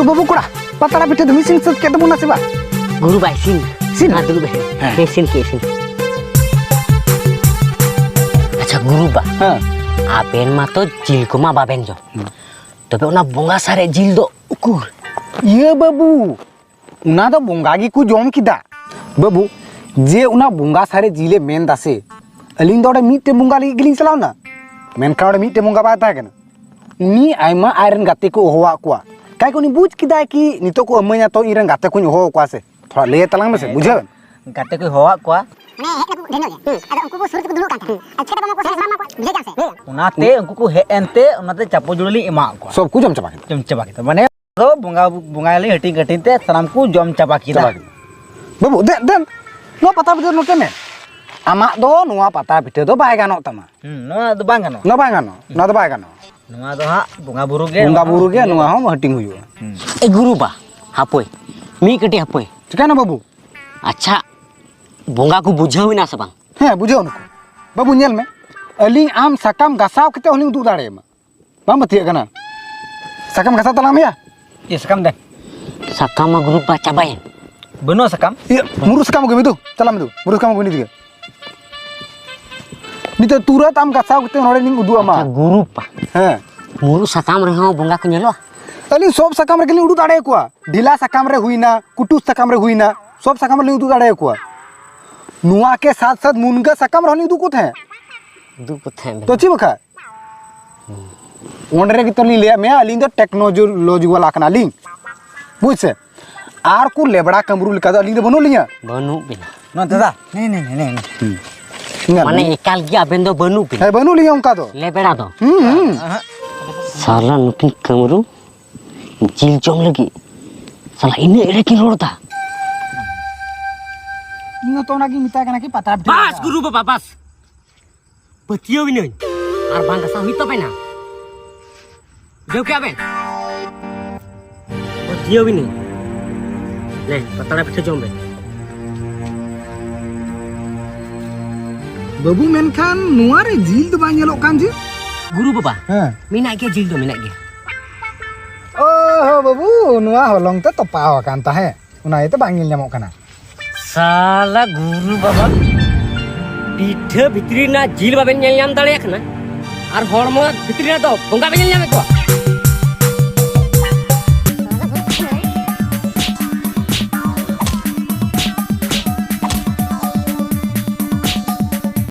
बाबू कोड़ा पतला पिठे दमी सिन सत के तबुना से बा गुरु भाई सिन सिन ना दुरु हाँ। भाई सिन के सिन अच्छा गुरु बा हां आपेन मा तो जिल को मा बाबेन जो तबे ओना बोंगा सारे जिल दो उकुर ये बाबू उना दो बोंगा गी को जोम किदा बाबू जे उना बोंगा सारे जिले मेन दासे अलिंग दो मीटे बोंगा लगी गिलिंग चलाव ना मेन का मीटे बोंगा बा ता केना उनी आइमा आयरन गाते को होवा कोआ काय को नि बुझ किदा कि नितो को अमया तो इरन गाते को हो कोआ से थोड़ा ले तलांग में से बुझे गाते को होवा कोआ उनको को सुरत को दुलु कांता अच्छा तो को सारा मा को बुझे जासे उनाते उनको को हे एनते उनाते चापो जुड़ली एमा को सब कुछ जम चबा के माने तो बोंगा बोंगा ले हटिंग हटिंग ते सनाम को जम चाबा किदा बाबू दे नो पता बिदो नोटे में आमा दो नुआ पता बिटे दो बाय गानो तमा नो दो बांग गानो नो बाय गानो ना दो बाय गानो नुआ दो हा बोंगा बुरु गे नुआ हम हटिंग हुयो ए गुरु बा हापोय मी कटी हापोय चिका ना बाबू अच्छा बोंगा को बुझाव ना सबा हे बुझो नको बाबू नेल में अली आम सकाम गसाव कते हलिंग दु दाड़े मा बाम बतिया कना सकाम गसा तला में ये सकम दे साकामा गुरु बा चाबायन बनो सकम ये मुरुस काम गबे दो चला में दो मुरुस काम गबे दिगे निते तुरंत आम गसाव कते नोड़े निंग उदु आमा गुरु पा हे मुरु साकाम रे हो बोंगा को नेलो अली सब सकाम रे गली उडु दाड़े कोआ ढिला सकाम रे हुईना कुटुस सकाम रे हुईना सब सकाम रे उडु दाड़े कोआ नुआ के साथ साथ मुनगा सकाम रहनी दु कुथे दु कुथे तो ची बखा ओंडरे की तली ले मैं अलिंग दो टेक्नोलॉजी वाला कना लिंग बुझ से आर को लेबड़ा कमरू लिका दो अलिंग दो बनो लिया बनु बिना नो दादा नहीं माने एकाल गया बेन दो बनु बिना है बनो लिया उनका दो ले बेड़ा दो साला नुकिन कमरू जिल जोम लगी साला इने एड़े की रोड़ता ino to nagi mita kana ki pata बस गुरु बाबा बस पतियो भी नहीं और बांग सा हुई तो पे ना जो क्या बेन पतियो भी नहीं ले पतला पिठे जोम बे babu menkan nuare jil do banyelok kan ji गुरु बाबा हां मिना के जिल दो मिना के oh babu nuah holong te topaw kan ta he una itu bangil nyamok kana साला गुरु बाबा पीठे भितरी ना जिल बाबे नेल नाम दाड़े खना और हड़मो भितरी ना तो बोंगा बे नेल नाम को